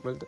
બોલતો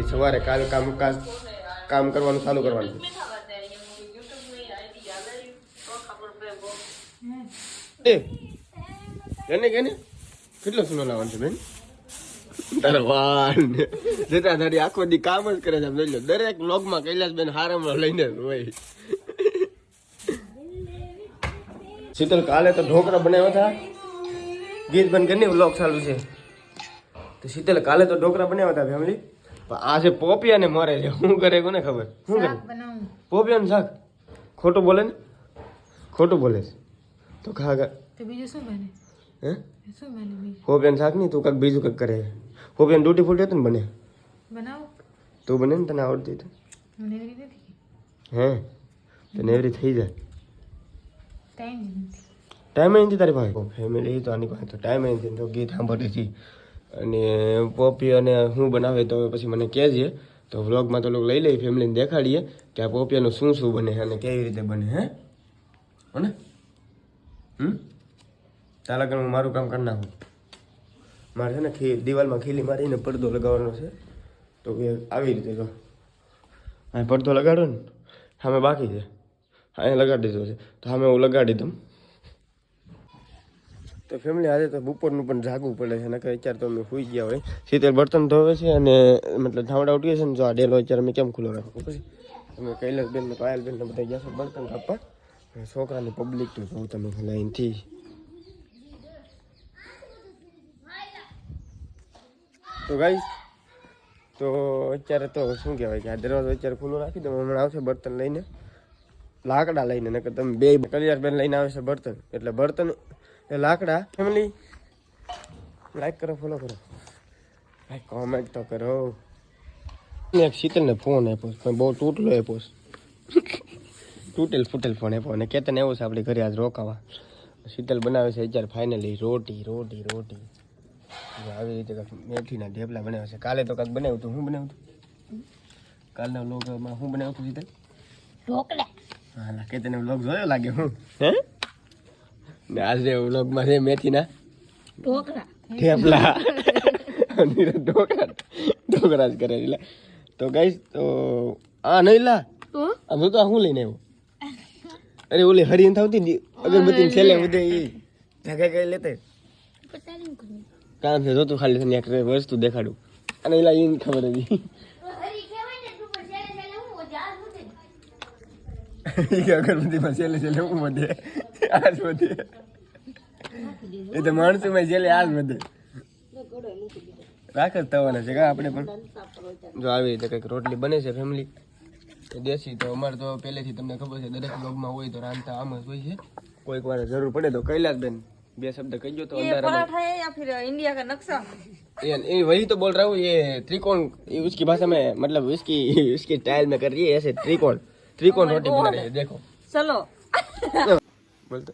સવારે કાલ કામ કરવાનું ચાલુ કરવાનું એ કેને કેટલો સુનો લાવવાનો છે બેન તારા વાળ જતા તારી આખો દી કામ જ કરે છે લઈ લો દરેક વ્લોગમાં કૈલાસબેન હારામાં લઈને હોય શીતલ કાલે તો ઢોકળા બનાવ્યા હતા ગીત બંધ કરીને વ્લોગ ચાલુ છે તો શીતલ કાલે તો ઢોકળા બનાવ્યા હતા ફેમિલી આ છે પોપિયા ને મરે છે શું કરે કોને ખબર શું કરે પોપિયા નું શાક ખોટું બોલે ને ખોટું બોલે છે તો ખા તો બીજું શું બને હે શું બને બીજું પોપિયા નું શાક નહીં તું કાંઈક બીજું કંઈક કરે પોપિયા ડૂટી ફૂટી હતું ને બને બનાવો તું બને ને તને આવડતી તો મને એવી નથી હે તને એવી થઈ જાય ટાઈમ નથી તારી પાસે ફેમિલી તો આની પાસે તો ટાઈમ નથી તો ગીત સાંભળતી હતી અને પોપી અને હું બનાવે તો પછી મને કહેજે તો વ્લોગમાં તો લોકો લઈ લઈએ ફેમિલીને દેખાડીએ કે આ પોપિયાનું શું શું બને અને કેવી રીતે બને હે ને તારા આગળ હું મારું કામ કરી નાખું મારે છે ને દિવાલમાં ખીલી મારીને પડદો લગાવવાનો છે તો આવી રીતે જો હા પડદો લગાડો ને સામે બાકી છે અહીંયા લગાડી દીધો છે તો સામે હું લગાડી દઉં તો ફેમિલી આજે તો બપોરનું પણ જાગવું પડે છે નકર અત્યારે તો અમે સૂઈ ગયા હોય શીતલ બર્તન ધોવે છે અને મતલબ ધાવડા ઉઠીએ છે ને જો આ ડેલો અત્યારે અમે કેમ ખુલ્લો રાખો પછી અમે કૈલાસબેન ને પાયલબેન ને બધા ગયા છો બર્તન કાપવા છોકરાની પબ્લિક તો જોઉં તમે લાઈનથી તો ગાઈસ તો અત્યારે તો શું કહેવાય કે આ દરવાજો અત્યારે ખુલ્લો રાખી દો હમણાં આવશે બર્તન લઈને લાકડા લઈને નકર તમે બે કૈલાસબેન લઈને આવે છે બર્તન એટલે બર્તન એ લાકડા ફેમિલી લાઈક કરો ફોલો કરો ભાઈ કોમેન્ટ તો કરો એક શીતલને ફોન આપ્યો પણ બહુ તૂટલો આપ્યો તૂટેલ ફોન આપ્યો અને કેતન એવું છે આપણે ઘરે આજ રોકાવા શીતલ બનાવે છે અત્યારે ફાઇનલી રોટી આવી રીતે મેથીના ઢેપલા બનાવ્યા છે કાલે તો કાંઈક બનાવ્યું હતું શું બનાવ્યું હતું કાલના વ્લોગમાં શું બનાવ્યું હતું શીતલ ઢોકળા હા કેતન વ્લોગ જોયો લાગે હું હે ને આજે વ્લોગમાં છે મેથીના ઢોકળા થેપલા ઢોકળા જ કરે એટલે તો ગાઈસ તો આ નહીં લા તો આમ તો હું લઈને આવ્યો અરે ઓલી હરીન થાવતી ને અગરબત્તી છેલ્લે બધે એ જગ્યા કઈ લેતે કામ છે જોતું ખાલી તને એક વસ્તુ દેખાડું અને એલા ઈન ખબર હતી અગરબત્તીમાં છેલ્લે છેલ્લે હું વધે આજ વધે એ તો માણસો માં છેલ્લે આજ વધે રાખ જ થવાના છે કા આપણે પણ જો આવી રીતે કંઈક રોટલી બને છે ફેમિલી દેશી તો અમારે તો પહેલેથી તમને ખબર છે દરેક બ્લોગમાં હોય તો રાંધતા આમ જ હોય છે કોઈક વાર જરૂર પડે તો કૈલાસબેન બે શબ્દ કહીજો તો अंदर पराठा है या फिर इंडिया का नक्शा ये वही तो बोल रहा हूँ ये त्रिकोण ये उसकी भाषा में मतलब उसकी उसकी स्टाइल में कर रही है ऐसे त्रिकोण त्रिकोण रोटी बना रही है देखो चलो बोलते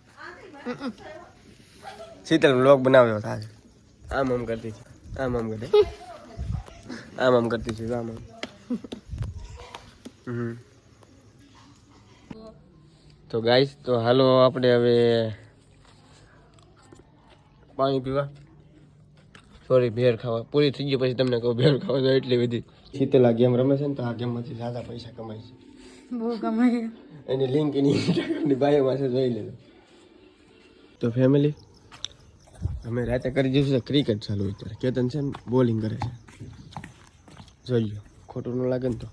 शीतल व्लॉग बनाव्યો था આમ આમ કરતી છે આમ આમ કરે આમ આમ કરતી છે આમ આમ તો ગાઈસ તો હાલો આપણે હવે પાણી પીવા સોરી ભેળ ખાવા પૂરી થઈ ગઈ પછી તમને કહું ભેળ ખાવા જાય એટલી બધી શીતલા ગેમ રમે છે ને તો આ ગેમમાંથી જ્યાદા પૈસા કમાય છે બહુ કમાય એની લિંક એની બાયો પાસે જોઈ લેજો તો ફેમિલી અમે રાતે કરી દઈશું છે ક્રિકેટ ચાલુ અત્યારે કેતન છે ને બોલિંગ કરે છે જોઈ લો ખોટું ન લાગે ને તો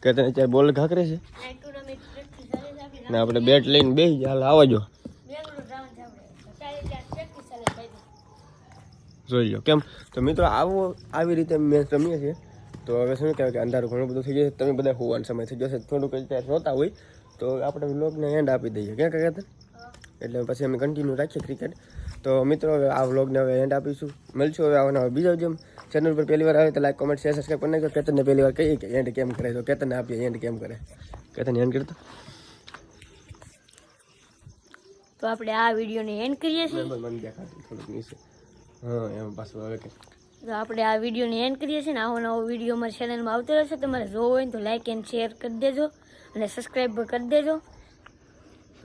કેતન અત્યારે બોલ ઘાકરે છે ને આપણે બેટ લઈને બેસી જાય હાલ આવજો જોઈ લો કેમ તો મિત્રો આવી રીતે મેચ રમીએ છીએ તો હવે શું કહેવાય કે અંધારું ઘણું બધું થઈ જશે તમે બધા હોવાનો સમય થઈ જશે થોડુંક અત્યારે જોતા હોય તો આપણે વ્લોગને એન્ડ આપી દઈએ ક્યાં કહેતા એટલે પછી અમે કન્ટિન્યુ રાખીએ ક્રિકેટ તો મિત્રો હવે આ વ્લોગને હવે એન્ડ આપીશું મળશું હવે આવવાના બીજા જેમ ચેનલ પર પહેલી વાર આવે તો લાઈક કોમેન્ટ શેર સબસ્ક્રાઈબ કરી નાખજો કેતનને પહેલી વાર કહીએ કે એન્ડ કેમ કરે તો કેતનને આપીએ એન્ડ કેમ કરે કેતન એન્ડ કરતા તો આપણે આ વિડીયોને એન્ડ કરીએ છીએ મન દેખાતું થોડુંક નીચે હા એમ પાછું હવે કે તો આપણે આ વિડીયોને એન્ડ કરીએ છીએ ને આવો નવો વિડીયો અમારી ચેનલમાં આવતો રહેશે તમારે જોવો હોય તો લાઈક એન્ડ શેર કરી દેજો અને સબસ્ક્રાઈબ કરી દેજો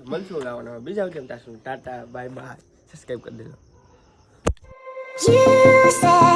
મળશું આવવાના બીજા કેમ તાશું ટાટા બાય બાય સબસ્ક્રાઈબ કરી દેજો You said